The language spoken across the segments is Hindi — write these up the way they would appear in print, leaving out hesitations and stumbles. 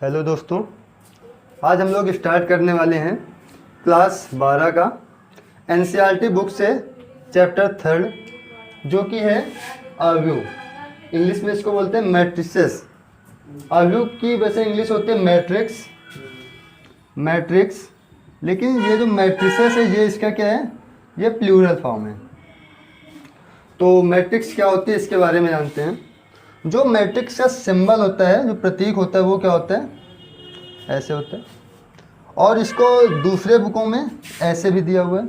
हेलो दोस्तों, आज हम लोग स्टार्ट करने वाले हैं क्लास 12 का एनसीईआरटी बुक से चैप्टर 3 जो कि है अवयव। इंग्लिश में इसको बोलते हैं मैट्रिसेस। अवयव की वैसे इंग्लिश होती है मैट्रिक्स, लेकिन ये जो मैट्रिसेस है ये इसका क्या है, ये प्लूरल फॉर्म है। तो मैट्रिक्स क्या होती है इसके बारे में जानते हैं। जो मैट्रिक्स का सिंबल होता है, जो प्रतीक होता है, वो क्या होता है, ऐसे होता है। और इसको दूसरे बुकों में ऐसे भी दिया हुआ है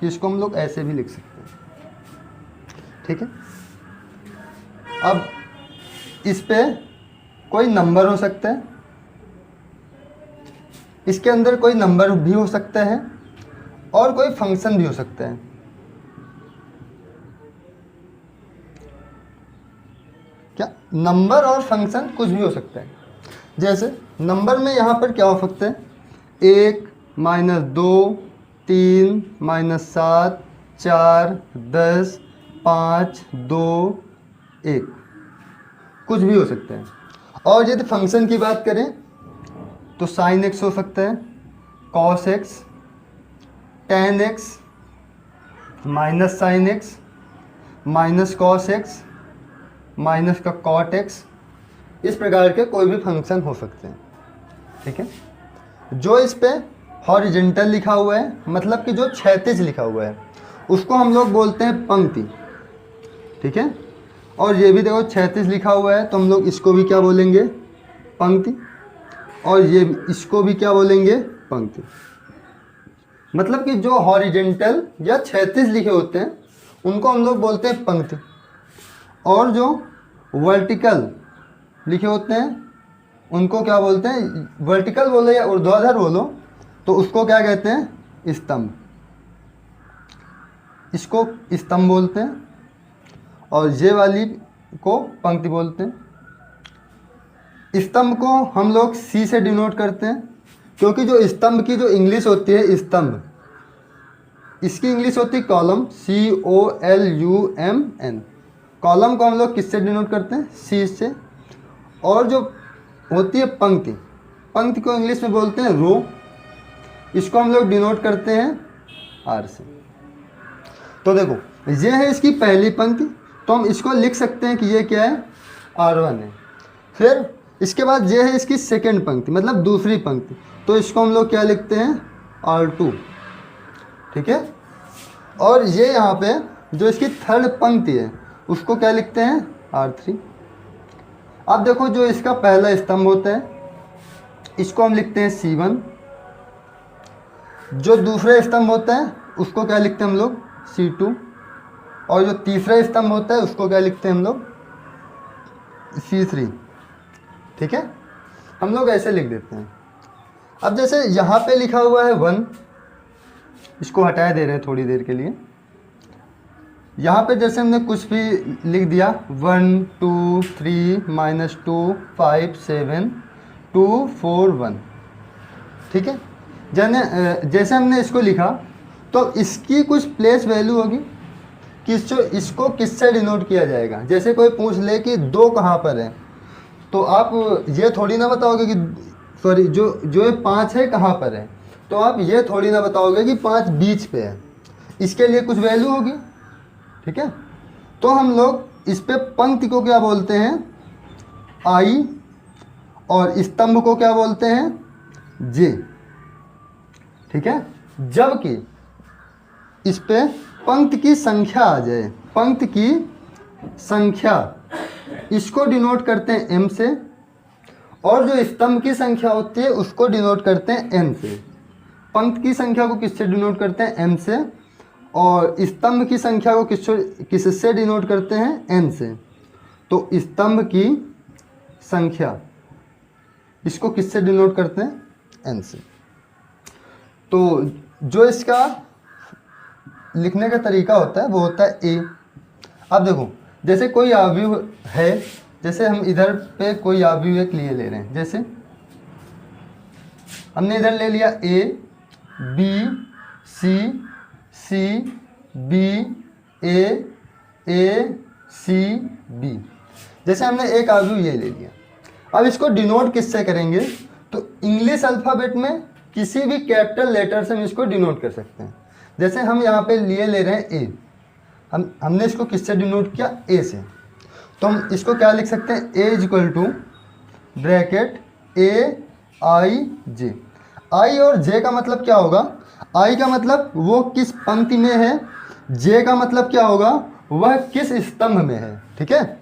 कि इसको हम लोग ऐसे भी लिख सकते हैं, ठीक है। अब इस पे कोई नंबर हो सकता है, इसके अंदर कोई नंबर भी हो सकता है और कोई फंक्शन भी हो सकता है। क्या नंबर और फंक्शन कुछ भी हो सकता है। जैसे नंबर में यहाँ पर क्या हो सकता है, 1, -2, 3, -7, 4, 10, 5, 2, 1 कुछ भी हो सकता है। और यदि फंक्शन की बात करें तो sin x हो सकता है, cos x, tan x, -sin x, -cos x, minus का cot x, इस प्रकार के कोई भी फंक्शन हो सकते हैं, ठीक है। जो इस पे हॉरिजेंटल लिखा हुआ है, मतलब कि जो क्षैतिज लिखा हुआ है, उसको हम लोग बोलते हैं पंक्ति, ठीक है। और ये भी देखो क्षैतिज लिखा हुआ है तो हम लोग इसको भी क्या बोलेंगे, पंक्ति। और ये इसको भी क्या बोलेंगे, पंक्ति। मतलब कि जो हॉरिजेंटल या क्षैतिज लिखे होते हैं उनको हम लोग बोलते हैं पंक्ति, और जो वर्टिकल लिखे होते हैं उनको क्या बोलते हैं, वर्टिकल बोलो या ऊर्ध्वाधर बोलो तो उसको क्या कहते हैं, स्तंभ। इसको स्तंभ बोलते हैं और ये वाली को पंक्ति बोलते हैं। स्तंभ को हम लोग सी से डिनोट करते हैं, क्योंकि जो स्तंभ की जो इंग्लिश होती है स्तंभ, इसकी इंग्लिश होती है कॉलम, COLUMN। कॉलम को हम लोग किससे डिनोट करते हैं, सी से। और जो होती है पंक्ति, पंक्ति को इंग्लिश में बोलते हैं रो, इसको हम लोग डिनोट करते हैं आर से। तो देखो ये है इसकी पहली पंक्ति, तो हम इसको लिख सकते हैं कि ये क्या है, R1 है। फिर इसके बाद ये है इसकी सेकेंड पंक्ति, मतलब दूसरी पंक्ति, तो इसको हम लोग क्या लिखते हैं, R2, ठीक है। और ये यहाँ पे जो इसकी थर्ड पंक्ति है उसको क्या लिखते हैं, R3। अब देखो जो इसका पहला स्तंभ होता है इसको हम लिखते हैं C1। जो दूसरा स्तंभ होता है उसको क्या लिखते हैं हम लोग, C2। और जो तीसरा स्तंभ होता है उसको क्या लिखते हैं हम लोग, C3, ठीक है। हम लोग ऐसे लिख देते हैं। अब जैसे यहाँ पे लिखा हुआ है 1, इसको हटाए दे रहे हैं थोड़ी देर के लिए। यहाँ पे जैसे हमने कुछ भी लिख दिया, 1, 2, 3, -2, 5, 7, 2, 4, 1, ठीक है। जैसे हमने इसको लिखा तो इसकी कुछ प्लेस वैल्यू होगी कि इसको किससे डिनोट किया जाएगा। जैसे कोई पूछ ले कि 2 कहाँ पर है, तो आप ये थोड़ी ना बताओगे कि सॉरी जो ये 5 है कहाँ पर है, तो आप ये थोड़ी ना बताओगे कि 5 बीच पे है। इसके लिए कुछ वैल्यू होगी, ठीक है। तो हम लोग इस पे पंक्ति को क्या बोलते हैं, I, और स्तंभ को क्या बोलते हैं, J, ठीक है। जबकि इस पे पंक्ति की संख्या आ जाए, पंक्ति की संख्या, इसको डिनोट करते हैं M से, और जो स्तंभ की संख्या होती है उसको डिनोट करते हैं N से। पंक्ति की संख्या को किससे डिनोट करते हैं, M से, और स्तंभ की संख्या को किससे डिनोट करते हैं, N से। तो स्तंभ की संख्या इसको किससे डिनोट करते हैं, N से। तो जो इसका लिखने का तरीका होता है वो होता है A। अब देखो जैसे कोई अवयव है, जैसे हम इधर पे कोई अवयव एक लिए ले रहे हैं, जैसे हमने इधर ले लिया A, B, C, C, B, A, C, B। जैसे हमने एक अवयव ये ले लिया। अब इसको डिनोट किससे करेंगे, तो इंग्लिश अल्फ़ाबेट में किसी भी कैपिटल लेटर से हम इसको डिनोट कर सकते हैं। जैसे हम यहाँ पे ले रहे हैं ए, हमने इसको किससे डिनोट किया, ए से। तो हम इसको क्या लिख सकते हैं, ए is equal to bracket A I जे। आई और जे का मतलब क्या होगा, आई का मतलब वो किस पंक्ति में है, जे का मतलब क्या होगा, वह किस स्तंभ में है। ठीक है।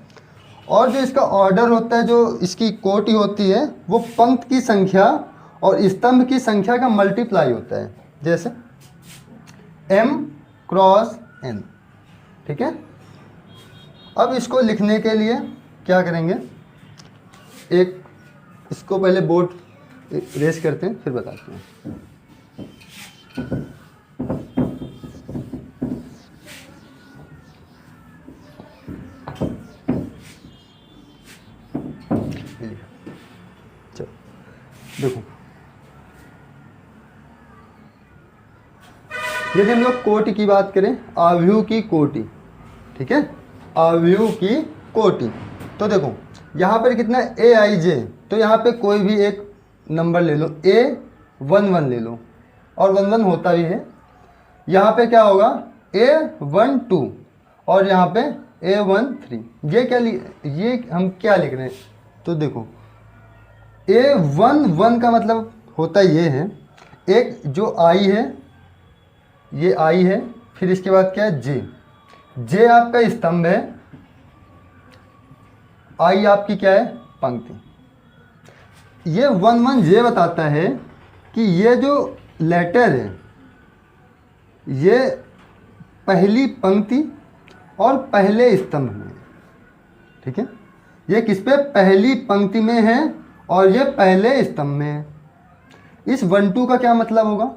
और जो इसका ऑर्डर होता है, जो इसकी कोटि होती है, वो पंक्ति की संख्या और स्तंभ की संख्या का मल्टीप्लाई होता है। जैसे m क्रॉस n। ठीक है। अब इसको लिखने के लिए क्या करेंगे, एक इसको पहले बोर्ड रेस करते हैं फिर बताते हैं। चलो देखो, यदि हम लोग कोटि की बात करें, अवयव की कोटि, ठीक है, अवयव की कोटि, तो देखो यहाँ पर कितना ए आई जे, तो यहाँ पे कोई भी एक नंबर ले लो, A11 ले लो, और 11 होता भी है। यहाँ पे क्या होगा, A12 और यहाँ पे A13। ये हम क्या लिख रहे हैं, तो देखो A11 का मतलब होता ये है, एक जो आई है, ये आई है, फिर इसके बाद क्या है, जे आपका स्तंभ है, आई आपकी क्या है, पंक्ति। ये 11 ये बताता है कि ये जो लेटर है ये पहली पंक्ति और पहले स्तंभ में है। ठीक है, ये किस पे, पहली पंक्ति में है और ये पहले स्तंभ में है। इस 12 का क्या मतलब होगा,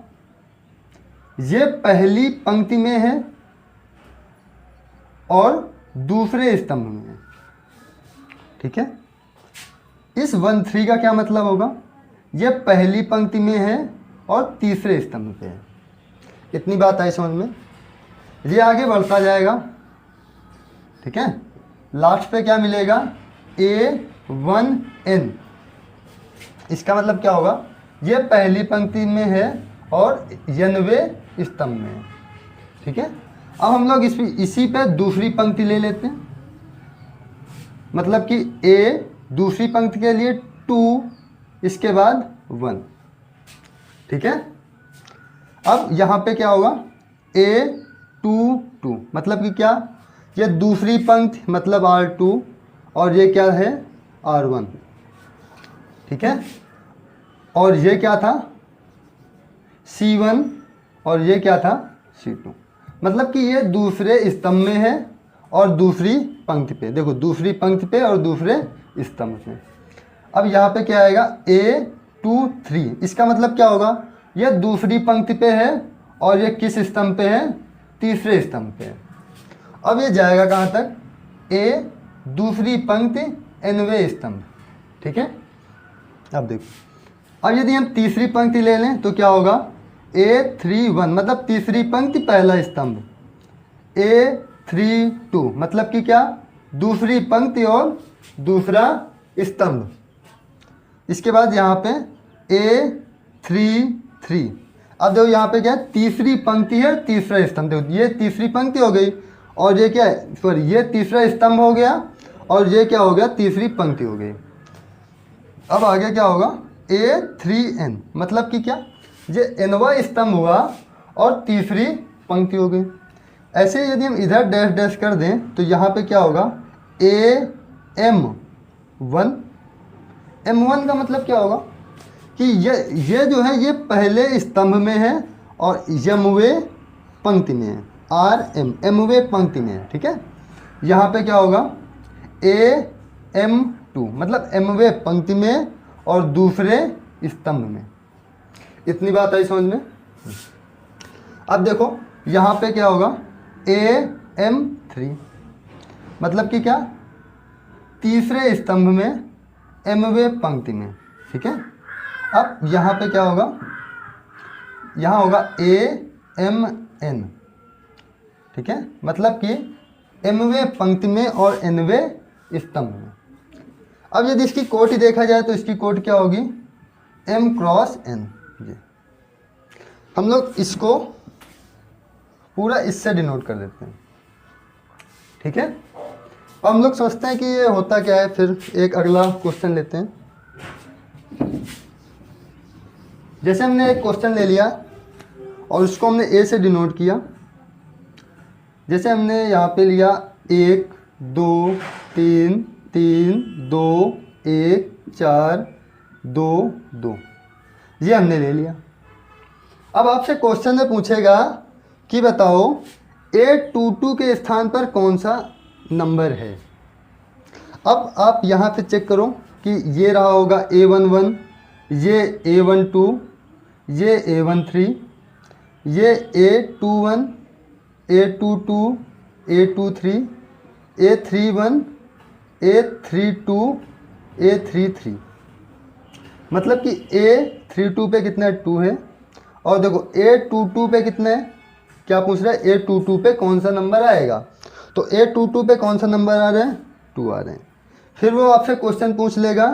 ये पहली पंक्ति में है और दूसरे स्तंभ में है। ठीक है। इस 13 का क्या मतलब होगा, ये पहली पंक्ति में है और तीसरे स्तंभ पे है। इतनी बात आई समझ में। ये आगे बढ़ता जाएगा। ठीक है। लास्ट पे क्या मिलेगा, A1N। इसका मतलब क्या होगा, ये पहली पंक्ति में है और 90वें स्तंभ में है। ठीक है। अब हम लोग इसी पे दूसरी पंक्ति ले लेते हैं, मतलब कि A दूसरी पंक्ति के लिए 2, इसके बाद 1। ठीक है। अब यहाँ पे क्या होगा, A22, मतलब कि क्या, ये दूसरी पंक्ति मतलब R2 और ये क्या है, R1। ठीक है। और ये क्या था, C1 और ये क्या था, C2। मतलब कि ये दूसरे स्तंभ में है और दूसरी पंक्ति पे, देखो दूसरी पंक्ति पे और दूसरे स्तंभ पे। अब यहाँ पे क्या आएगा, A23। इसका मतलब क्या होगा, ये दूसरी पंक्ति पे है और ये किस स्तंभ पे है, तीसरे स्तंभ पे है। अब ये जाएगा कहाँ तक, A दूसरी पंक्ति nवें स्तंभ। ठीक है। अब देखो, अब यदि हम तीसरी पंक्ति ले लें तो क्या होगा, A31 मतलब तीसरी पंक्ति पहला स्तंभ, A32 मतलब कि क्या, दूसरी पंक्ति और दूसरा स्तंभ। इसके बाद यहाँ पे A33। अब देखो यहाँ पे क्या है, तीसरी पंक्ति है, तीसरा स्तंभ। देखो ये तीसरी पंक्ति हो गई और ये क्या है, सॉरी ये तीसरा स्तंभ हो गया और ये क्या हो गया, तीसरी पंक्ति हो गई। अब आगे क्या होगा, A3N मतलब कि क्या, ये nवां स्तंभ हुआ और तीसरी पंक्ति हो गई। ऐसे यदि हम इधर डैश डैश कर दें तो यहाँ पे क्या होगा, AM1। M1 का मतलब क्या होगा कि ये जो है ये पहले स्तंभ में है और mवें पंक्ति में है, mवें पंक्ति में है। ठीक है। यहाँ पे क्या होगा, AM2 मतलब mवें पंक्ति में और दूसरे स्तंभ में। इतनी बात आई समझ में। अब देखो यहाँ पे क्या होगा, AM3 मतलब कि क्या, तीसरे स्तंभ में mवें पंक्ति में। ठीक है। अब यहाँ पे क्या होगा, यहाँ होगा AMN। ठीक है। मतलब कि mवें पंक्ति में और nवें स्तंभ में। अब यदि इसकी कोटि देखा जाए तो इसकी कोटि क्या होगी, m क्रॉस n। ये हम लोग इसको पूरा इससे डिनोट कर देते हैं, ठीक है। अब हम लोग सोचते हैं कि ये होता क्या है, फिर एक अगला क्वेश्चन लेते हैं। जैसे हमने एक क्वेश्चन ले लिया और उसको हमने ए से डिनोट किया। जैसे हमने यहाँ पे लिया 1 2 3 3 2 1 4 2 2, ये हमने ले लिया। अब आपसे क्वेश्चन में पूछेगा कि बताओ A22 के स्थान पर कौन सा नंबर है। अब आप यहाँ पे चेक करो कि ये रहा होगा A11, ये A12, ये A13, ये A21, A22, A23, A31, A32, A33। मतलब कि A32 पे कितना 2 है, और देखो A22 पे कितना है, क्या पूछ रहा है, A22 पे कौन सा नंबर आएगा। तो A22 पे कौन सा नंबर आ रहा है, 2 आ रहे हैं। फिर वो आपसे क्वेश्चन पूछ लेगा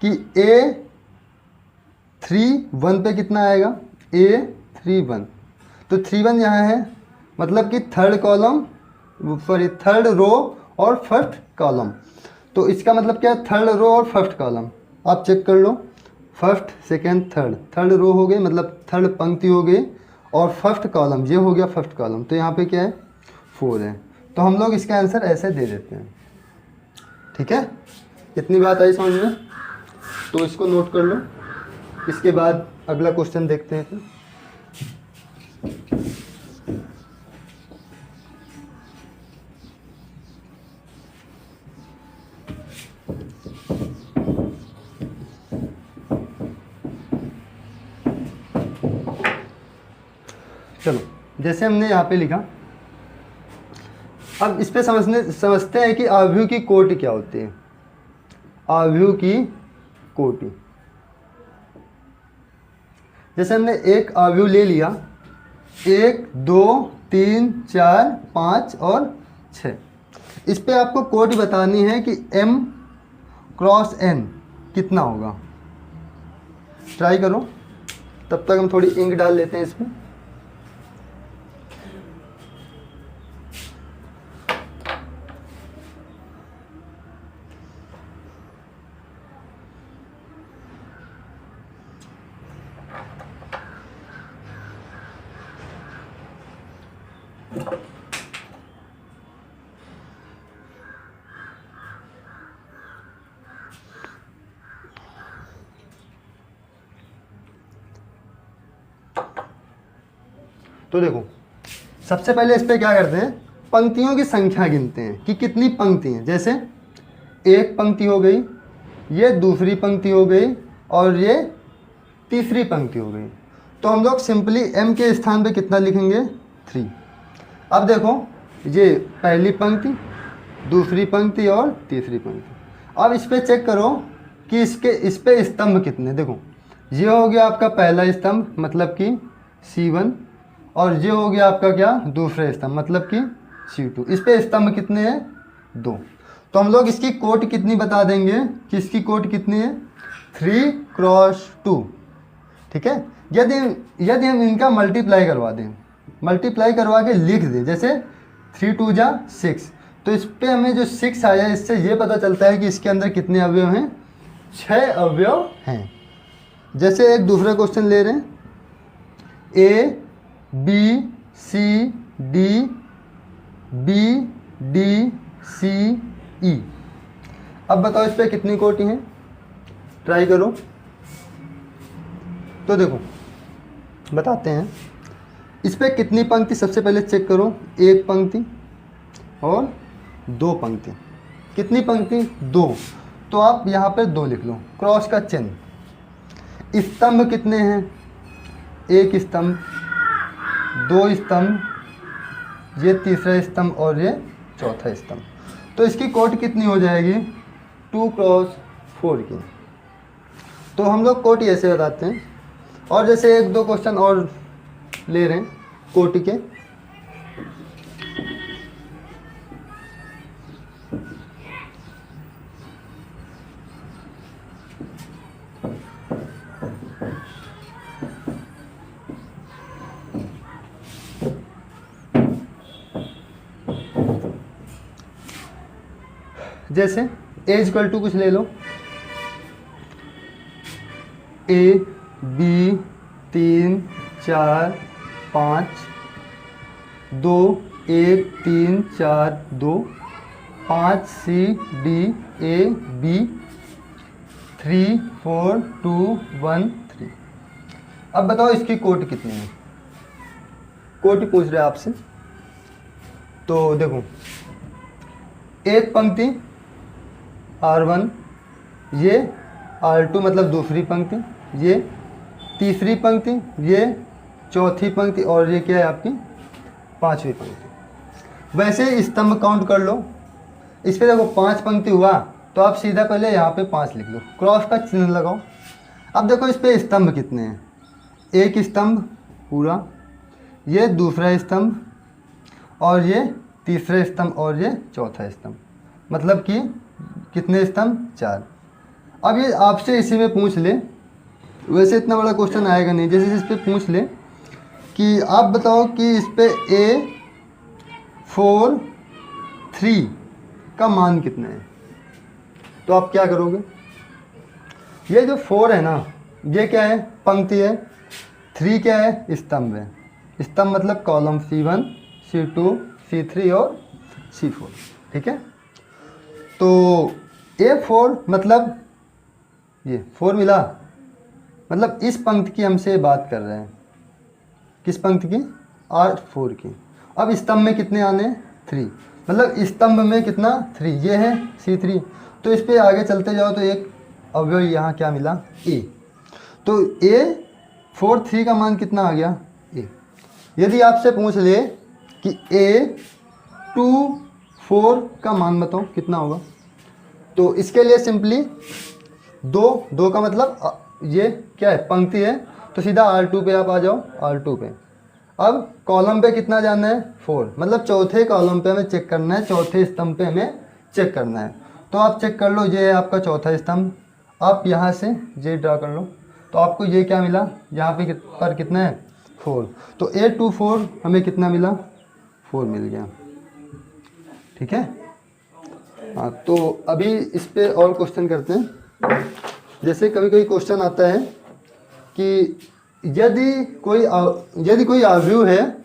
कि A31 पे कितना आएगा, A31। तो 31 यहाँ है, मतलब कि third column, sorry third row और फर्स्ट कॉलम। तो इसका मतलब क्या है, थर्ड रो और फर्स्ट कॉलम। आप चेक कर लो, first second third, third row हो गई, मतलब थर्ड पंक्ति हो गई, और फर्स्ट कॉलम ये हो गया फर्स्ट कॉलम। तो यहाँ पे क्या है, 4 है। तो हम लोग इसका आंसर ऐसे दे देते हैं, ठीक है। इतनी बात आई समझ में, तो इसको नोट कर लो। इसके बाद अगला क्वेश्चन देखते हैं फिर। चलो, जैसे हमने यहाँ पे लिखा, अब इस पे समझते हैं कि आव्यूह की कोटि क्या होती है। आव्यूह की कोटि, जैसे हमने एक आव्यूह ले लिया, 1 2 3 4 5 और 6। इस पे आपको कोटि बतानी है कि m क्रॉस n कितना होगा। ट्राई करो, तब तक हम थोड़ी इंक डाल लेते हैं इसमें। तो देखो, सबसे पहले इस पे क्या करते हैं, पंक्तियों की संख्या गिनते हैं कि कितनी पंक्ति हैं। जैसे एक पंक्ति हो गई, ये दूसरी पंक्ति हो गई, और ये तीसरी पंक्ति हो गई। तो हम लोग सिंपली m के स्थान पे कितना लिखेंगे, 3। अब देखो, ये पहली पंक्ति, दूसरी पंक्ति और तीसरी पंक्ति। अब इस पे चेक करो कि इस पे स्तंभ कितने। देखो, ये हो गया आपका पहला स्तंभ, मतलब कि C1, और ये हो गया आपका क्या, दूसरा स्तंभ, मतलब कि C2। इस पे स्तंभ कितने हैं, 2। तो हम लोग इसकी कोटि कितनी बता देंगे कि इसकी कोटि कितनी है, 3 क्रॉस 2, ठीक है। यदि हम इनका मल्टीप्लाई करवा दें, मल्टीप्लाई करवा के लिख दें, जैसे 3 2 जा 6, तो इस पे हमें जो 6 आया, इससे ये पता चलता है कि इसके अंदर कितने अवयव हैं, 6 अवयव हैं। जैसे एक दूसरा क्वेश्चन ले रहे हैं, A B C D B D C E। अब बताओ इस पे कितनी कोटि हैं, ट्राई करो। तो देखो बताते हैं, इस पे कितनी पंक्ति, सबसे पहले चेक करो, एक पंक्ति और 2 पंक्ति। कितनी पंक्ति, 2। तो आप यहाँ पर 2 लिख लो, क्रॉस का चिन्ह। स्तंभ कितने हैं, एक स्तंभ, 2 स्तंभ, ये तीसरा स्तंभ और ये चौथा स्तंभ। तो इसकी कोटि कितनी हो जाएगी, 2 क्रॉस 4 की। तो हम लोग कोटि ऐसे बताते हैं। और जैसे 1-2 क्वेश्चन और ले रहे हैं कोटि के। जैसे ए इक्वल टू कुछ ले लो, A B 3 4 5 2 1 3 4 2 5 C D A B 3 4 2 1 3। अब बताओ इसकी कोटि कितनी है, कोटि पूछ रहे हैं आपसे। तो देखो एक पंक्ति R1, ये R2 मतलब दूसरी पंक्ति, ये तीसरी पंक्ति, ये चौथी पंक्ति और ये क्या है आपकी पांचवी पंक्ति। वैसे स्तंभ काउंट कर लो, इस पर देखो 5 पंक्ति हुआ तो आप सीधा पहले यहाँ पे 5 लिख लो, क्रॉस का चिन्ह लगाओ। अब देखो इस पे स्तंभ कितने हैं, एक स्तंभ पूरा, ये दूसरा स्तंभ और ये तीसरा स्तंभ और ये चौथा स्तंभ, मतलब कि कितने स्तंभ 4। अब ये आपसे इसी में पूछ ले, वैसे इतना बड़ा क्वेश्चन आएगा नहीं, जैसे इस पे पूछ ले कि आप बताओ कि इस पे A4 3 का मान कितना है, तो आप क्या करोगे, ये जो 4 है ना ये क्या है पंक्ति है, 3 क्या है स्तंभ है, स्तंभ मतलब कॉलम C1 C2 C3 और C4, ठीक है। तो A4 मतलब ये 4 मिला, मतलब इस पंक्ति की हमसे बात कर रहे हैं, किस पंक्ति की R4 की। अब स्तंभ में कितने आने 3, मतलब स्तंभ में कितना 3, ये है C3, तो इस पे आगे चलते जाओ तो एक अवयव यहाँ क्या मिला A, तो A4 3 का मान कितना आ गया A। यदि आपसे पूछ ले कि A2 4 का मान बताओ कितना होगा, तो इसके लिए सिंपली 2 का मतलब ये क्या है पंक्ति है, तो सीधा R2 पे आप आ जाओ, R2 पे। अब कॉलम पे कितना जाना है 4, मतलब चौथे कॉलम पे हमें चेक करना है, चौथे स्तंभ पे हमें चेक करना है। तो आप चेक कर लो, ये है आपका चौथा स्तंभ, आप यहाँ से ये ड्रा कर लो, तो आपको ये क्या मिला, यहाँ पे पर कितना है 4, तो A2 4 हमें कितना मिला 4 मिल गया, ठीक है। हाँ, तो अभी इस पे और क्वेश्चन करते हैं। जैसे कभी कभी क्वेश्चन आता है कि यदि कोई अवयव है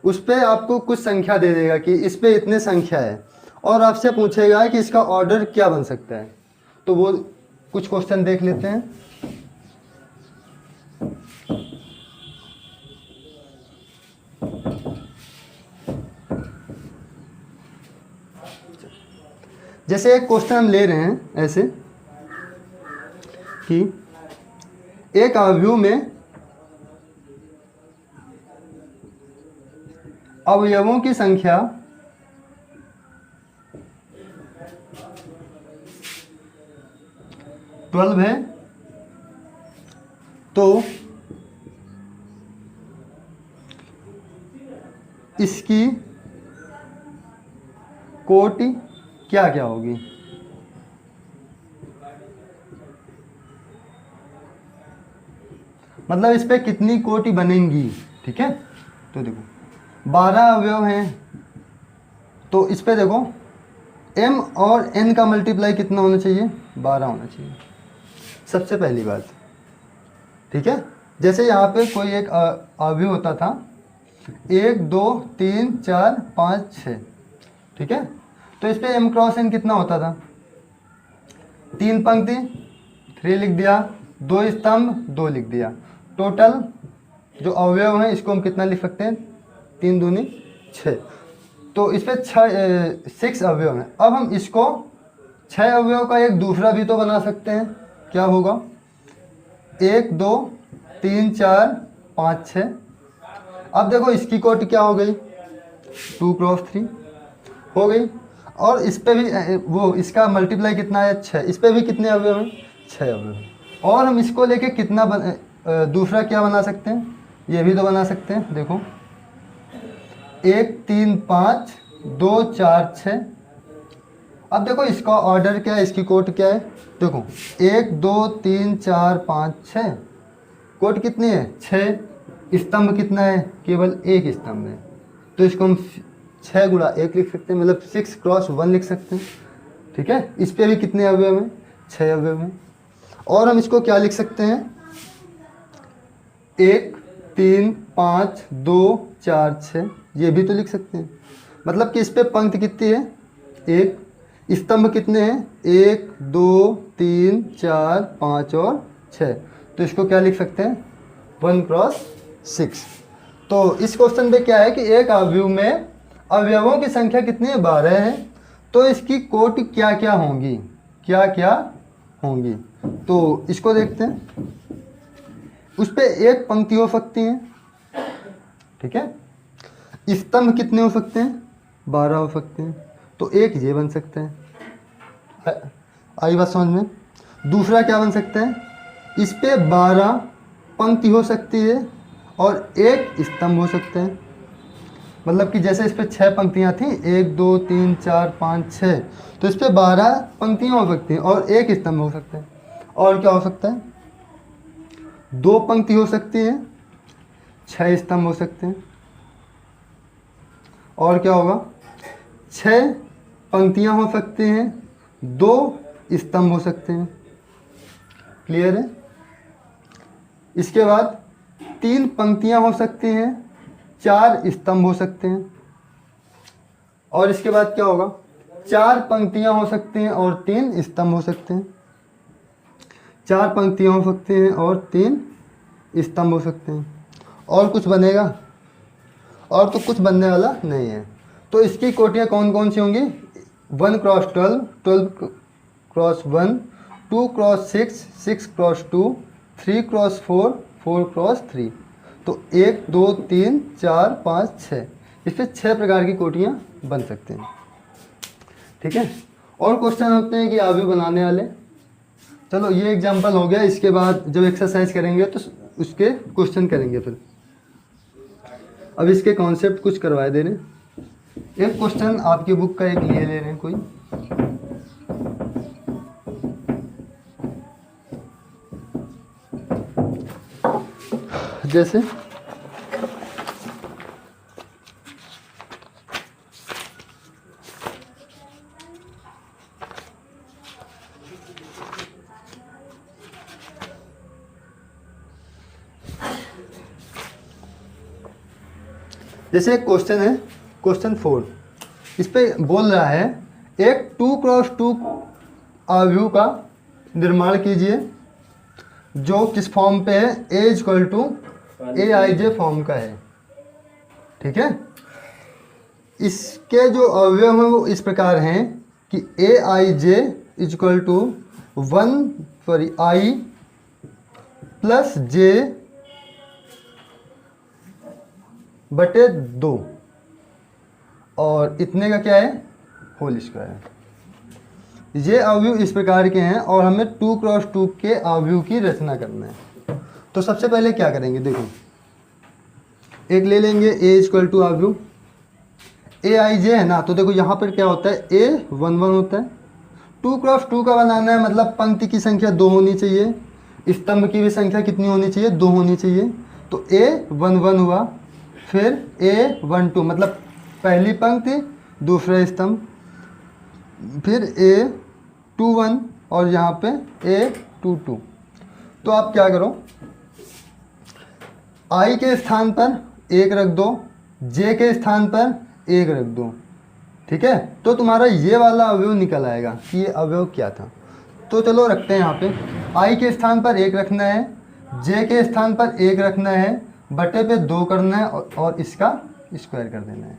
उस पे आपको कुछ संख्या दे देगा कि इस पे इतने संख्या है, और आपसे पूछेगा कि इसका ऑर्डर क्या बन सकता है, तो वो कुछ क्वेश्चन देख लेते हैं। जैसे एक क्वेश्चन हम ले रहे हैं ऐसे कि एक अवयव में अवयवों की संख्या 12 है, तो इसकी कोटि क्या क्या होगी। मतलब इस पे कितनी कोटि बनेंगी, ठीक है। तो देखो 12 अवयव हैं, तो इस पे देखो m और n का मल्टीप्लाई कितना होना चाहिए 12 होना चाहिए, सबसे पहली बात, ठीक है। जैसे यहाँ पे कोई एक अवयव होता था 1 2 3 4 5 6, ठीक है, तो इस पे m क्रॉस n कितना होता था, 3 पंक्ति 3 लिख दिया, 2 स्तंभ 2 लिख दिया, टोटल जो अवयव हैं इसको हम कितना लिख सकते हैं 3 दूनी 6, तो इस पे 6 अवयव हैं। अब हम इसको 6 अवयव का एक दूसरा भी तो बना सकते हैं, क्या होगा 1 2 3 4 5 6। अब देखो इसकी कोटि क्या हो गई 2 क्रॉस 3 हो गई, और इस पे भी वो इसका मल्टीप्लाई कितना है 6, इस पे भी कितने अवयव हैं 6 अवयव। और हम इसको लेके कितना दूसरा क्या बना सकते हैं, ये भी तो बना सकते हैं। देखो 1 3 5 2 4 6। अब देखो इसका ऑर्डर क्या है, इसकी कोट क्या है, देखो 1 2 3 4 5 6, कोट कितनी है 6, स्तंभ कितना है केवल एक स्तंभ है, तो इसको हम 6 गुणा 1 लिख सकते हैं, मतलब 6 क्रॉस 1 लिख सकते हैं, ठीक है। इस पे भी कितने अवयव हैं, 6 अवयव हैं। और हम इसको क्या लिख सकते हैं, 1 3 5 2 4 6, ये भी तो लिख सकते हैं। मतलब कि इस पे पंक्ति कितनी है, 1, स्तंभ कितने हैं, 1 2 3 4 5 और 6। तो इसको क्या लिख सकते हैं, 1 क्रॉस 6। तो इस क्वेश्चन पे क्या है कि एक अवयव में अवयवों की संख्या कितनी है, 12 है। तो इसकी कोटि क्या क्या होंगी, क्या क्या होंगी। तो इसको देखते हैं। उस पे एक पंक्ति हो सकती है, ठीक है। स्तंभ कितने हो सकते हैं, 12 हो सकते हैं। तो एक ये बन सकते हैं, आई बात समझ में। दूसरा क्या बन सकता है, इस पे 12 पंक्ति हो सकती है और एक स्तंभ हो सकते हैं। मतलब कि जैसे इस पे 6 पंक्तियाँ थी, 1 2 3 4 5 6, तो इस पे 12 पंक्तियाँ हो सकती हैं और एक स्तंभ हो सकता है। और क्या हो सकता है, 2 पंक्ति हो सकती है, 6 स्तंभ हो सकते हैं। और क्या होगा, 6 पंक्तियाँ हो सकती हैं, 2 स्तंभ हो सकते हैं। क्लियर है। इसके बाद 3 पंक्तियाँ हो सकती हैं, 4 स्तंभ हो सकते हैं। और इसके बाद क्या होगा, 4 पंक्तियाँ हो सकती हैं और 3 स्तंभ हो सकते हैं। 4 पंक्तियाँ हो सकती हैं और 3 स्तंभ हो सकते हैं। और कुछ बनेगा, और तो कुछ बनने वाला नहीं है। तो इसकी कोटियाँ कौन कौन सी होंगी, 1 cross 12, 12 cross 1, 2 cross 6, 6 cross 2, 3 cross 4, 4 cross 3। तो 1 2 3 4 5 6, इस पर 6 प्रकार की कोटियाँ बन सकते हैं, ठीक है। और क्वेश्चन होते हैं कि अवयव बनाने वाले। चलो ये एग्जांपल हो गया। इसके बाद जब एक्सरसाइज करेंगे तो उसके क्वेश्चन करेंगे। फिर अब इसके कॉन्सेप्ट कुछ करवाए दे रहे। एक क्वेश्चन आपकी बुक का एक लिए ले रहे हैं कोई, जैसे एक क्वेश्चन है, क्वेश्चन 4। इस पे बोल रहा है एक 2 क्रॉस 2 अवयव का निर्माण कीजिए जो किस फॉर्म पे है, A equal to A I J form का है, ठीक है। इसके जो अवयव हैं वो इस प्रकार हैं कि ए I J equal to 1 I plus जे बटे 2 और इतने का क्या है, होल स्क्वायर। ये अवयव इस प्रकार के हैं और हमें 2 क्रॉस 2 के अवयव की रचना करना है। तो सबसे पहले क्या करेंगे, देखो एक ले लेंगे ए इक्वल टू अवयव ए आई जे है ना। तो देखो यहाँ पर क्या होता है, ए 1 1 होता है। 2 क्रॉस 2 का बनाना है, मतलब पंक्ति की संख्या 2 होनी चाहिए, स्तंभ की भी संख्या कितनी होनी चाहिए, 2 होनी चाहिए। तो ए 1 1 हुआ, फिर ए 1 2 मतलब पहली पंक्ति दूसरा स्तंभ, फिर ए 2 1 और यहाँ पे ए 2 2। तो आप क्या करो, आई के स्थान पर 1 रख दो, जे के स्थान पर 1 रख दो, ठीक है। तो तुम्हारा ये वाला अवयव निकल आएगा कि ये अवयव क्या था। तो चलो रखते हैं यहाँ पे, आई के स्थान पर 1 रखना है, जे के स्थान पर 1 रखना है, बटे पे 2 करना है और इसका स्क्वायर कर देना है।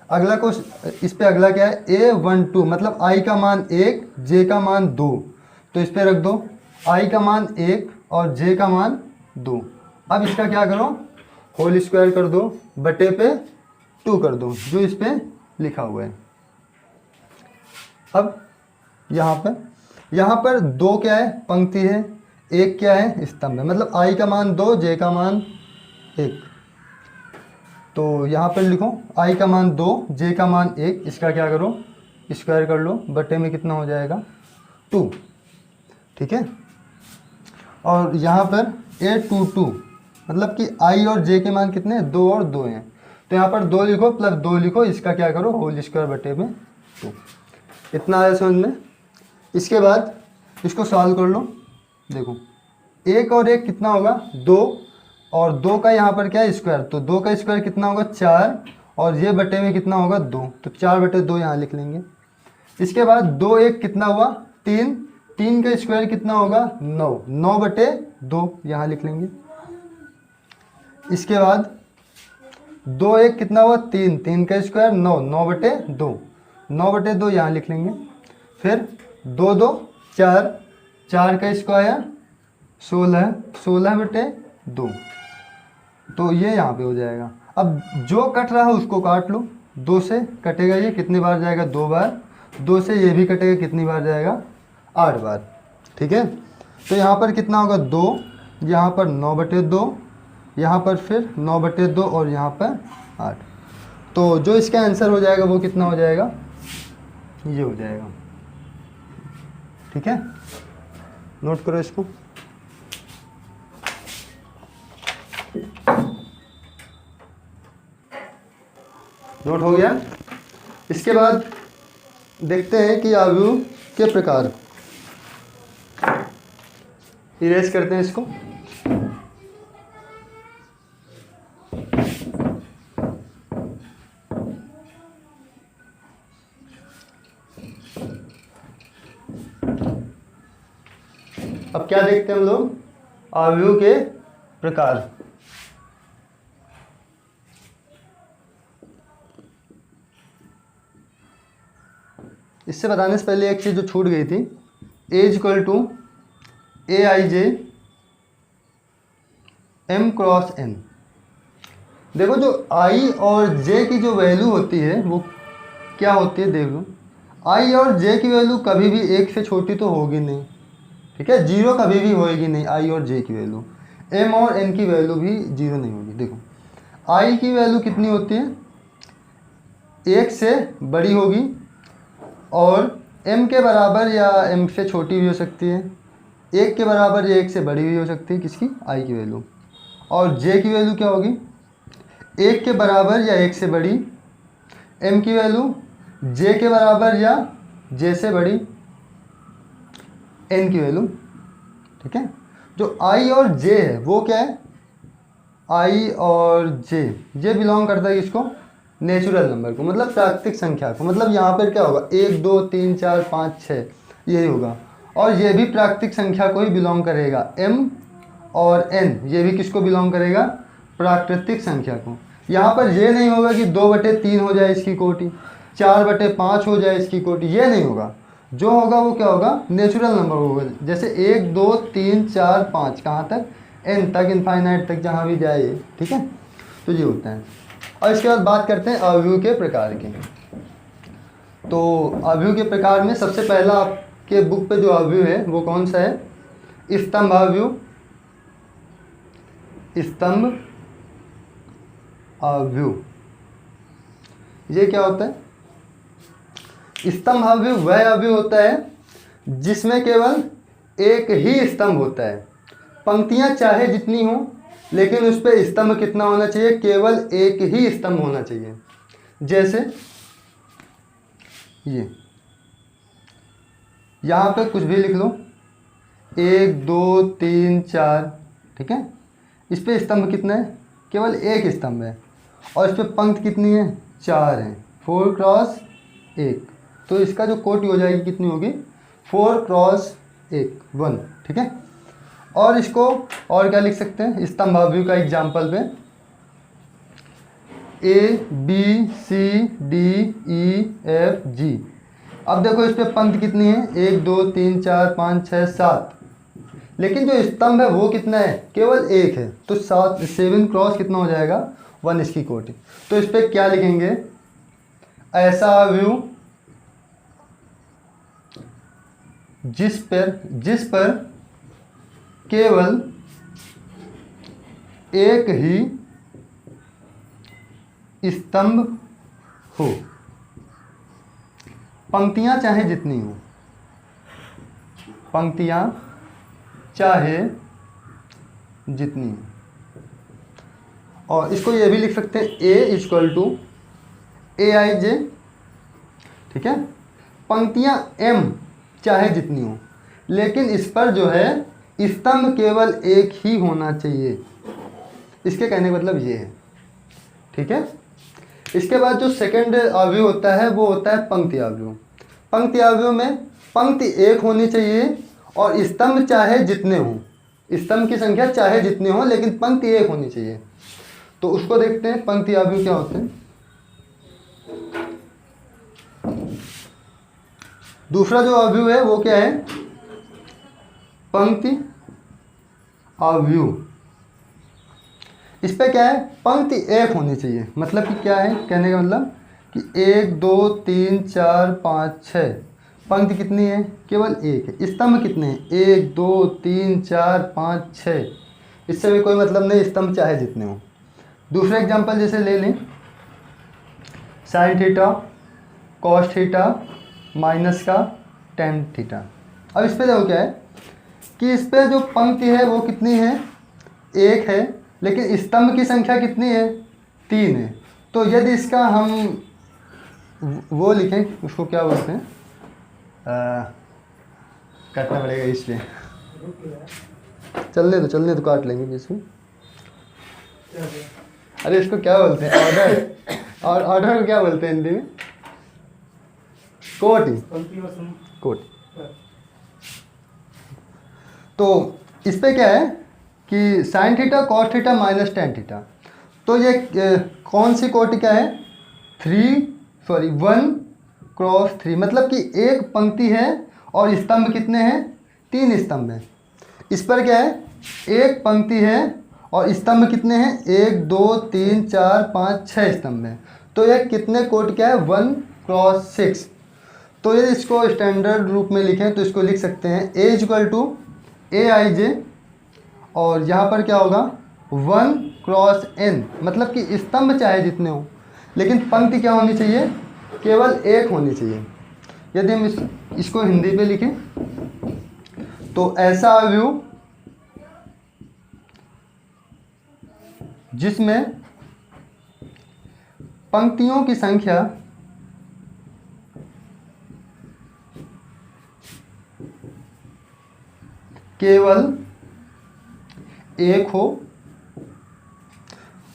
अगला क्वेश्चन, इस पे अगला क्या है, ए 1 2 मतलब आई का मान 1, जे का मान 2। तो इस पे रख दो आई का मान 1 और जे का मान 2। अब इसका क्या करो, होल स्क्वायर कर दो, बटे पे 2 कर दो, जो इस पे लिखा हुआ है। अब यहाँ पर 2 क्या है, पंक्ति है, 1 क्या है, स्तंभ है। मतलब आई का मान 2, जे का मान 1। तो यहाँ पर लिखो आई का मान 2, जे का मान 1, इसका क्या करो, स्क्वायर कर लो, बटे में कितना हो जाएगा, 2, ठीक है। और यहाँ पर ए 2 2 मतलब कि आई और जे के मान कितने हैं, 2 और 2 हैं। तो यहाँ पर 2 लिखो प्लस 2 लिखो, इसका क्या करो, होल स्क्वायर बटे में 2। इतना आया समझ में। इसके बाद इसको सॉल्व कर लो। देखो 1 और 1 कितना होगा 2, और 2 का यहाँ पर क्या है स्क्वायर, तो 2 का स्क्वायर कितना होगा 4, और ये बटे में कितना होगा 2, तो 4/2 यहाँ लिख लेंगे। इसके बाद 2 1 कितना हुआ 3, 3 का स्क्वायर कितना होगा 9, 9/2 यहाँ लिख लेंगे। इसके बाद 2 1 कितना हुआ 3, 3 का स्क्वायर 9, 9/2, 9/2 यहाँ लिख लेंगे। फिर 2 2 4, 4 का स्क्वायर 16, 16/2, तो ये यहाँ पे हो जाएगा। अब जो कट रहा है उसको काट लो, 2 से कटेगा ये कितनी बार जाएगा 2 बार, 2 से ये भी कटेगा कितनी बार जाएगा 8 बार। ठीक है, तो यहाँ पर कितना होगा 2, यहाँ पर 9/2, यहाँ पर फिर 9/2 और यहाँ पर 8। तो जो इसका आंसर हो जाएगा वो कितना हो जाएगा, ये हो जाएगा। ठीक है, नोट करो इसको। नोट हो गया। इसके बाद देखते हैं कि अवयव के प्रकार। इरेज करते हैं इसको। अब क्या देखते हैं हम लोग, अवयव के प्रकार। इससे बताने से पहले एक चीज़ जो छूट गई थी, A = AIJ M×N। देखो जो I और J की जो वैल्यू होती है वो क्या होती है, देख लो। I और J की वैल्यू कभी भी 1 से छोटी तो होगी नहीं, ठीक है, 0 कभी भी होएगी नहीं I और J की वैल्यू। M और N की वैल्यू भी 0 नहीं होगी। देखो I की वैल्यू कितनी होती है, 1 से बड़ी होगी, और m के बराबर या m से छोटी भी हो सकती है, 1 के बराबर या 1 से बड़ी भी हो सकती है किसकी, i की वैल्यू। और j की वैल्यू क्या होगी, 1 के बराबर या 1 से बड़ी, m की वैल्यू j के बराबर या j से बड़ी, n की वैल्यू। ठीक है, जो i और j है वो क्या है, i और j बिलोंग करता है किसको, नेचुरल नंबर को, मतलब प्राकृतिक संख्या को। मतलब यहाँ पर क्या होगा 1 2 3 4 5 6 यही होगा, और ये भी प्राकृतिक संख्या को ही बिलोंग करेगा। m और n ये भी किसको बिलोंग करेगा, प्राकृतिक संख्या को। यहाँ पर ये नहीं होगा कि 2/3 हो जाए इसकी कोटि, 4/5 हो जाए इसकी कोटि, ये नहीं होगा। जो होगा वो क्या होगा, नेचुरल नंबर होगा। जैसे 1 2 3 4 5 कहाँ तक, n तक, इनफाइनाइट तक जहाँ भी जाए। ठीक है, तो ये होता है। और इसके बाद बात करते हैं अवयव के प्रकार के। तो अवयव के प्रकार में सबसे पहला आपके बुक पे जो अवयव है वो कौन सा है, स्तंभावयव। स्तंभ अवयव ये क्या होता है, स्तंभावयव वह अवयव होता है जिसमें केवल एक ही स्तंभ होता है। पंक्तियां चाहे जितनी हो, लेकिन उस पर स्तंभ कितना होना चाहिए, केवल एक ही स्तंभ होना चाहिए। जैसे ये यहाँ पे कुछ भी लिख लो, 1 2 3 4, ठीक है, इस पे स्तंभ कितना है, केवल एक स्तंभ है, और इस पे पंक्ति कितनी है, 4 है, 4x1, तो इसका जो कोटि हो जाएगी कितनी होगी, 4x1, ठीक है। और इसको और क्या लिख सकते हैं, स्तंभावयव का एग्जाम्पल पे ABCDEFG। अब देखो इस पे पंक्ति कितनी है, 1 2 3 4 5 6 7, लेकिन जो स्तंभ है वो कितना है, केवल एक है, तो 7 कितना हो जाएगा, 1 इसकी कोटि। तो इस पे क्या लिखेंगे, ऐसा अवयव जिस पर केवल एक ही स्तंभ हो, पंक्तियां चाहे जितनी हो, पंक्तियां चाहे जितनी हो। और इसको ये भी लिख सकते हैं A = AIJ, ठीक है। पंक्तियां m चाहे जितनी हो, लेकिन इस पर जो है स्तंभ केवल एक ही होना चाहिए। इसके कहने का मतलब ये है, ठीक है। इसके बाद जो सेकंड अवयव होता है वो होता है पंक्ति अवयव। पंक्ति अवयव में पंक्ति एक होनी चाहिए और स्तंभ चाहे जितने हों, स्तंभ की संख्या चाहे जितने हों, लेकिन पंक्ति एक होनी चाहिए। तो उसको देखते हैं पंक्ति अवयव क्या होते हैं। दूसरा जो अवयव है वो क्या है, पंक्ति अवयव। इस पे क्या है, पंक्ति एक होनी चाहिए। मतलब कि क्या है, कहने का मतलब कि 1 2 3 4 5 6 पंक्ति कितनी है, केवल एक है। स्तंभ कितने हैं, 1 2 3 4 5 6। इससे भी कोई मतलब नहीं, स्तंभ चाहे जितने हों। दूसरा एग्जांपल जैसे ले लें, sign theta cos theta minus का टेन थीटा। अब इस पे देखो क्या है कि इस पे जो पंक्ति है वो कितनी है, एक है, लेकिन स्तंभ की संख्या कितनी है, 3 है। तो यदि इसका हम वो लिखें, उसको क्या बोलते हैं, काटना पड़ेगा इसलिए, चलने दो काट लेंगे बीच में। अरे इसको क्या बोलते हैं, ऑर्डर। और ऑर्डर को क्या बोलते हैं हिंदी में, कोटि। तो इस पे क्या है कि sign theta cos theta minus tan theta. तो ये कौन सी कोटि क्या है, 1 क्रॉस 3। मतलब कि एक पंक्ति है और स्तंभ कितने हैं, 3 स्तंभ हैं। इस पर क्या है, एक पंक्ति है और स्तंभ कितने हैं, 1 2 3 4 5 6 स्तंभ हैं। तो ये कितने कोटि क्या है, 1 क्रॉस 6। तो यदि इसको स्टैंडर्ड रूप में लिखें तो इसको लिख सकते हैं A=AIJ, और यहाँ पर क्या होगा, 1 क्रॉस n। मतलब कि स्तंभ चाहे जितने हो, लेकिन पंक्ति क्या होनी चाहिए, केवल एक होनी चाहिए। यदि हम इसको हिंदी पे लिखें तो ऐसा अवयव जिसमें पंक्तियों की संख्या केवल एक हो,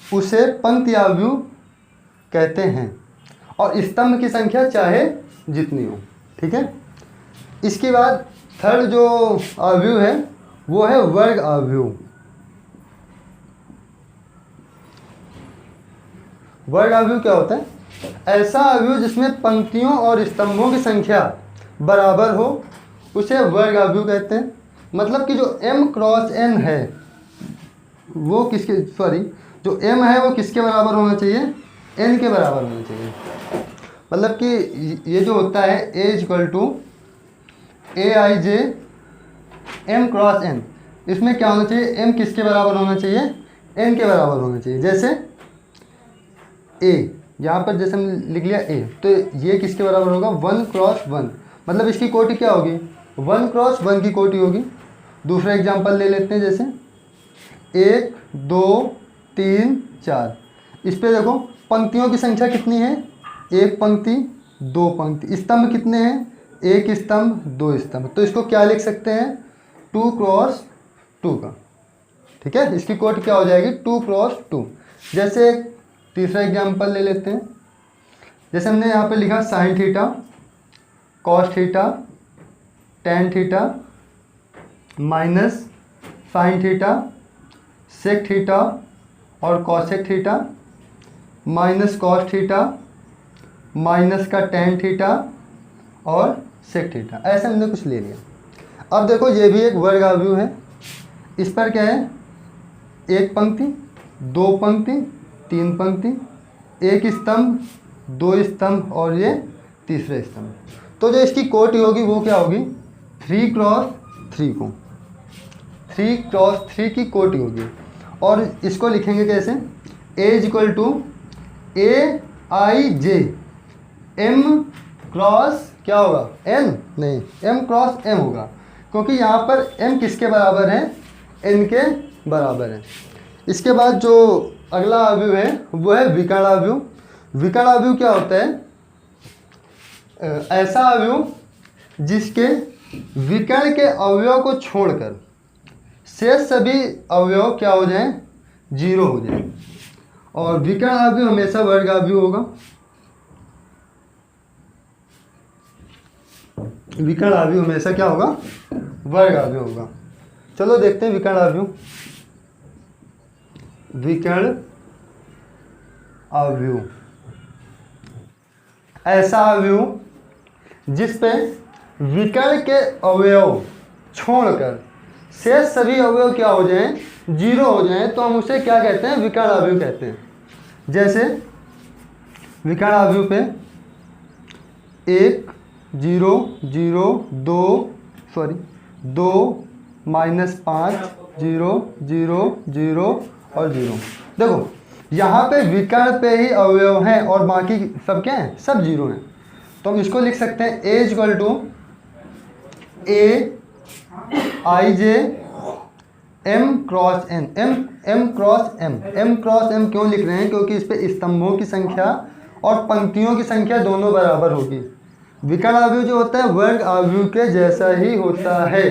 उसे पंक्ति अवयव कहते हैं, और स्तंभ की संख्या चाहे जितनी हो, ठीक है। इसके बाद थर्ड जो अवयव है वो है वर्ग अवयव। वर्ग अवयव क्या होता है, ऐसा अवयव जिसमें पंक्तियों और स्तंभों की संख्या बराबर हो, उसे वर्ग अवयव कहते हैं। मतलब कि जो m क्रॉस n है वो जो m है वो किसके बराबर होना चाहिए, n के बराबर होना चाहिए। मतलब कि ये जो होता है A=AIJ m क्रॉस n, इसमें क्या होना चाहिए, m किसके बराबर होना चाहिए, n के बराबर होना चाहिए। जैसे a, यहाँ पर जैसे हम लिख लिया a, तो ये किसके बराबर होगा, 1 क्रॉस 1। मतलब इसकी कोटि क्या होगी, 1 क्रॉस 1 की कोटि होगी। दूसरा एग्जांपल ले लेते हैं, जैसे 1 2 3 4। इस पे देखो पंक्तियों की संख्या कितनी है, एक पंक्ति 2 पंक्ति, स्तंभ कितने हैं, एक स्तंभ 2 स्तंभ। तो इसको क्या लिख सकते हैं, 2 क्रॉस 2 का, ठीक है। इसकी कोटि क्या हो जाएगी, 2 क्रॉस 2। जैसे तीसरा एग्जांपल ले लेते हैं, जैसे हमने यहाँ पे लिखा sine theta cos theta tan theta minus sine theta sec theta और cosec theta minus cos theta minus का टेन थीटा और सेक थीटा। ऐसे हमने कुछ ले लिया। अब देखो ये भी एक वर्ग अवयव है। इस पर क्या है, एक पंक्ति 2 पंक्ति 3 पंक्ति, एक स्तंभ 2 स्तंभ और ये तीसरे स्तंभ। तो जो इसकी कोटि होगी वो क्या होगी, 3 क्रॉस 3 को 3 क्रॉस 3 की कोटि होगी। और इसको लिखेंगे कैसे, A=AIJ m क्रॉस क्या होगा, n नहीं, m क्रॉस m होगा, क्योंकि यहाँ पर m किसके बराबर है, n के बराबर है। इसके बाद जो अगला अवयव है वो है विकर्ण अवयव। विकर्ण अवयव क्या होता है, ऐसा अवयव जिसके विकर्ण के अवयव को छोड़कर शेष सभी अवयव क्या हो जाएं, जीरो हो जाएं। और विकर्ण अवयव हमेशा वर्ग अवयव होगा। विकर्ण अवयव हमेशा क्या होगा, वर्ग अवयव होगा। चलो देखते हैं विकर्ण अवयव। विकर्ण अवयव ऐसा अवयव जिस पे विकर्ण के अवयव छोड़कर शेष सभी अवयव क्या हो जाएं, जीरो हो जाएं, तो हम उसे क्या कहते हैं, विकर्ण अवयव कहते हैं। जैसे विकर्ण अवयव पे 1 0 0 2 -5 0 0 0 और 0। देखो यहाँ पे विकर्ण पे ही अवयव हैं और बाकी सब क्या हैं, सब जीरो हैं। तो हम इसको लिख सकते हैं a equal to aij m cross n। m cross m क्यों लिख रहे हैं, क्योंकि इस पे स्तंभों की संख्या और पंक्तियों की संख्या दोनों बराबर होगी। विकर्ण अवयव जो होता है वर्ग अवयव के जैसा ही होता है,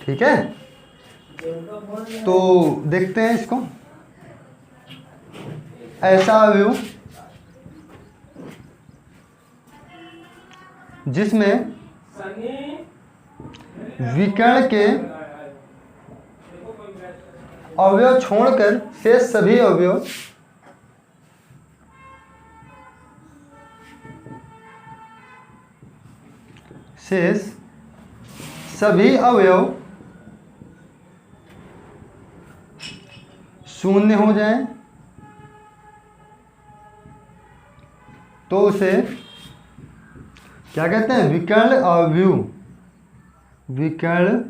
ठीक है। तो देखते हैं इसको। ऐसा अवयव जिसमें विकर्ण के अवयव छोड़कर शेष सभी अवयव शून्य हो जाएं, तो उसे क्या कहते हैं, विकर्ण अवयव। विकर्ण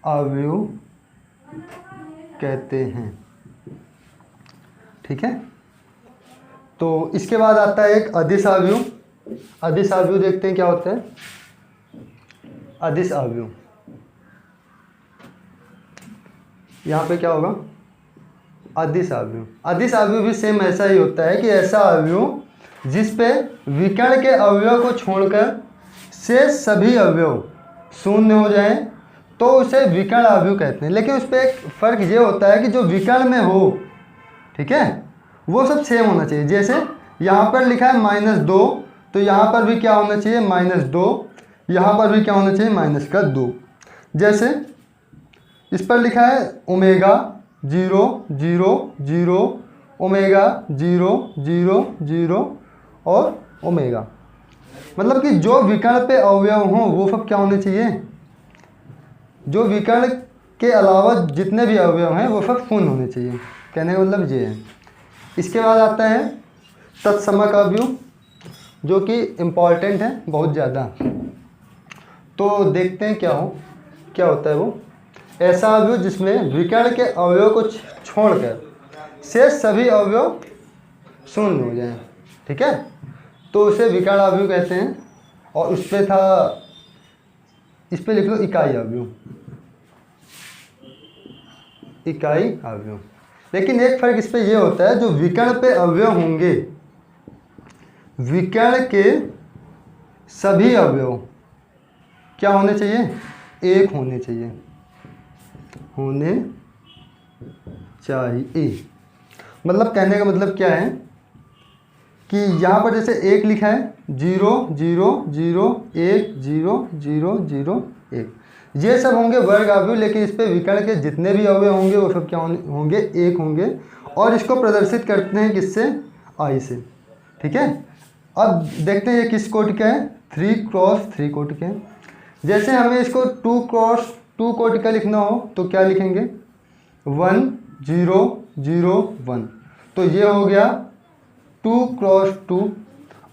अवयव कहते हैं, ठीक है। तो इसके बाद आता है एक अदिश अवयव। अदिश अवयव देखते हैं क्या होता है। अदिश अवयव यहाँ पे क्या होगा, अदिश अवयव। अदिश अवयव भी सेम ऐसा ही होता है कि ऐसा अवयव जिस पे विकर्ण के अवयव को छोड़कर शेष सभी अवयव शून्य हो जाएं, तो उसे विकर्ण अवयव कहते हैं। लेकिन उस पर एक फ़र्क ये होता है कि जो विकर्ण में हो, ठीक है, वो सब सेम होना चाहिए। जैसे यहाँ पर लिखा है -2, तो यहाँ पर भी क्या होना चाहिए, -2। यहाँ पर भी क्या होना चाहिए, -2। जैसे इस पर लिखा है ओमेगा 0 0 0, ओमेगा 0 0 0 और ओमेगा, मतलब कि जो विकर्ण पे अवयव हों वो सब क्या होने चाहिए, जो विकर्ण के अलावा जितने भी अवयव हैं वो सब शून्य होने चाहिए। कहने का मतलब ये है। इसके बाद आता है तत्समक अवयव, जो कि इम्पॉर्टेंट है बहुत ज़्यादा। तो देखते हैं क्या होता है वो। ऐसा अवयव जिसमें विकर्ण के अवयव को छोड़कर शेष सभी अवयव शून्य हो जाएं, ठीक है, तो उसे विकर्ण अवयव कहते हैं। और उस पे था, इस पे लिख लो इकाई अवयव। इकाई अवयव। लेकिन एक फर्क इस पे ये होता है, जो विकर्ण पे अवयव होंगे, विकर्ण के सभी अवयव क्या होने चाहिए, एक होने चाहिए, मतलब कहने का मतलब क्या है कि यहाँ पर जैसे 1 लिखा है, 0 0 0 1 0 0 0 1, ये सब होंगे वर्ग अवयव। लेकिन इस पे विकर्ण के जितने भी अवयव होंगे वो सब क्या होंगे, एक होंगे। और इसको प्रदर्शित करते हैं किससे, आई से, ठीक है। अब देखते हैं ये किस कोटि का है, 3 क्रॉस 3 कोटि का है। जैसे हमें इसको 2 क्रॉस 2 कोटि का लिखना हो तो क्या लिखेंगे, 1 0 0 1, तो ये हो गया 2 क्रॉस 2।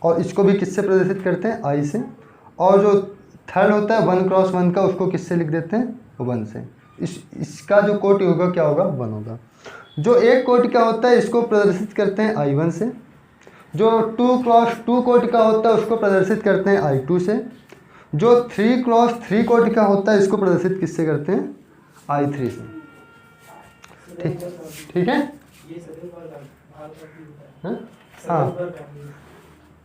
और इसको भी किससे प्रदर्शित करते हैं, आई से। और जो थर्ड होता है 1 क्रॉस 1 का, उसको किससे लिख देते हैं, 1 से। इसका जो कोटि होगा क्या होगा, 1 होगा। जो 1 कोटि का होता है इसको प्रदर्शित करते हैं I1 से। जो 2 क्रॉस 2 कोटि का होता है उसको प्रदर्शित करते हैं I2 से। जो 3 क्रॉस 3 कोटि का होता है इसको प्रदर्शित किससे करते हैं, I3 से। ठीक है, हाँ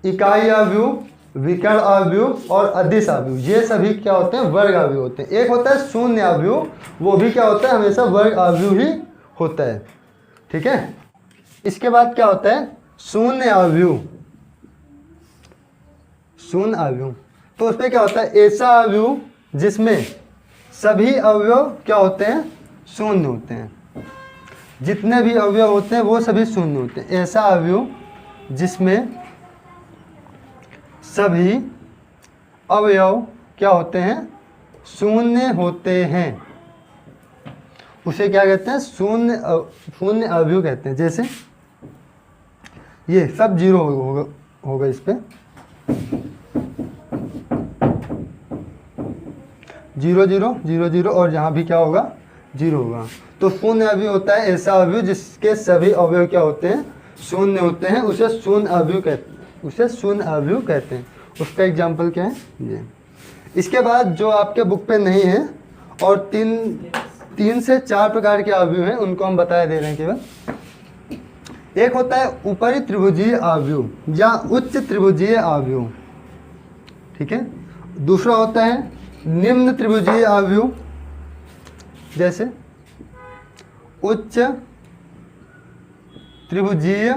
इकाई अवयव, विकर्ण अवयव और अदिश अवयव, ये सभी क्या होते हैं? वर्ग अवयव होते हैं। एक होता है शून्य अवयव, वो भी क्या होता है? हमेशा वर्ग अवयव ही होता है। ठीक है, इसके बाद क्या होता है? शून्य अवयव। शून्य अवयव तो उसमें क्या होता है? ऐसा अवयव जिसमें सभी अवयव क्या होते हैं? शून्य होते हैं। जितने भी अवयव होते हैं वो सभी शून्य होते हैं। ऐसा अवयव जिसमें सभी अवयव क्या होते हैं? शून्य होते हैं, उसे क्या कहते हैं? शून्य अवयव कहते हैं। जैसे ये सब जीरो होगा इस पे, 0 0 0 0 और यहाँ भी क्या होगा? 0 होगा। तो शून्य अवयव होता है ऐसा अवयव जिसके सभी अवयव क्या होते हैं? शून्य होते हैं, उसे शून्य अवयव कहते हैं। उसे शून्य अवयव कहते हैं। उसका एग्जाम्पल क्या है? ये। इसके बाद जो आपके बुक पे नहीं है और तीन से 4 प्रकार के अवयव हैं, उनको हम बताए दे रहे हैं केवल। एक होता है ऊपरी त्रिभुजीय अवयव या उच्च त्रिभुजीय अवयव। ठीक है, दूसरा होता है निम्न त्रिभुजीय अवयव, जैसे उच्च त्रिभुजीय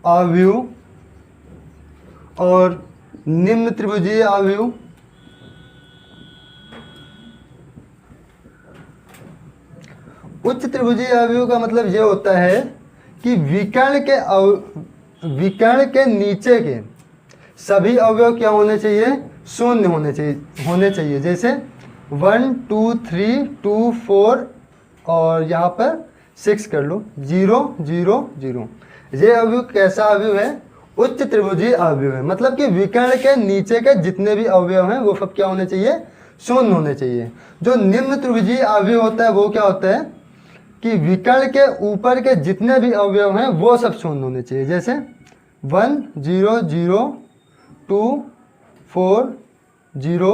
अवयव और निम्न त्रिभुजीय अवयव। उच्च त्रिभुजीय अवयव का मतलब ये होता है कि विकर्ण के नीचे के सभी अवयव क्या होने चाहिए? शून्य होने चाहिए। जैसे 1 2 3 2 4 और यहाँ पर 6 कर लो, 0 0 0। ये अवयव कैसा अवयव है? उच्च त्रिभुजीय अवयव है। मतलब कि विकर्ण के नीचे के जितने भी अवयव हैं वो सब क्या होने चाहिए? शून्य होने चाहिए। जो निम्न त्रिभुजीय अवयव होता है वो क्या होता है कि विकर्ण के ऊपर के जितने भी अवयव हैं वो सब शून्य होने चाहिए। जैसे 1 0 0 2 4 0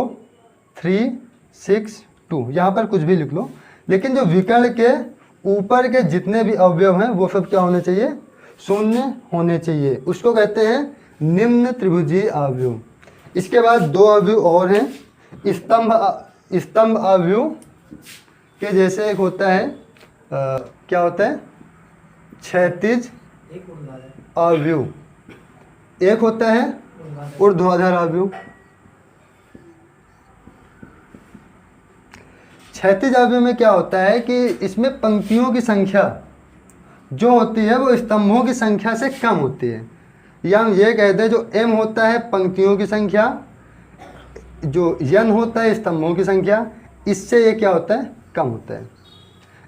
3 6 2, यहाँ पर कुछ भी लिख लो। लेकिन जो विकर्ण के ऊपर के जितने भी अवयव हैं वो सब क्या होने चाहिए? शून्य होने चाहिए। उसको कहते हैं निम्न त्रिभुजीय अवयव। इसके बाद 2 अवयव और हैं, स्तंभ अवयव के जैसे एक होता है क्या होता है? क्षैतिज अवयव। एक होता है ऊर्ध्वाधर अवयव। क्षैतिज अवयव में क्या होता है कि इसमें पंक्तियों की संख्या जो होती है वो स्तंभों की संख्या से कम होती है, या हम ये कहते हैं जो m होता है पंक्तियों की संख्या, जो n होता है स्तंभों की संख्या, इससे ये क्या होता है? कम होता है।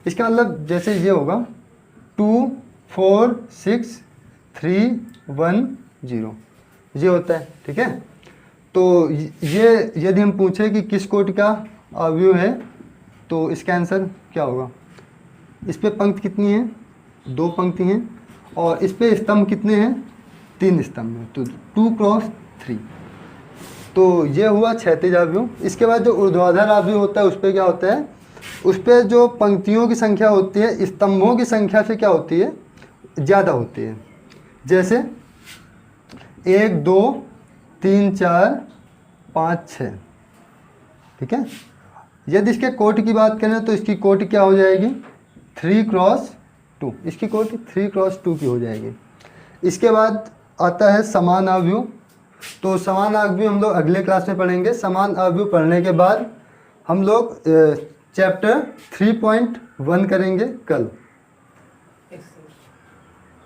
इसका मतलब जैसे ये होगा 2 4 6 3 1 0, ये होता है। ठीक है, तो ये यदि हम पूछें कि किस कोटि का अवयव है तो इसका आंसर क्या होगा? इस पे पंक्ति कितनी है? 2 पंक्ति हैं और इस पे स्तंभ कितने हैं? 3 स्तंभ हैं, तो 2 क्रॉस 3। तो ये हुआ क्षैतिज अवयव। इसके बाद जो ऊर्ध्वाधर अवयव होता है उस पर क्या होता है? उस पर जो पंक्तियों की संख्या होती है स्तंभों की संख्या से क्या होती है? ज़्यादा होती है। जैसे 1 2 3 4 5 6। ठीक है, यदि इसके कोटि की बात करें तो इसकी कोटि क्या हो जाएगी? 3 क्रॉस 2। इसकी कोटि 3 क्रॉस 2 की हो जाएगी। इसके बाद आता है समान अवयव। तो समान अवयव हम लोग अगले क्लास में पढ़ेंगे। समान अवयव पढ़ने के बाद हम लोग चैप्टर 3.1 करेंगे कल।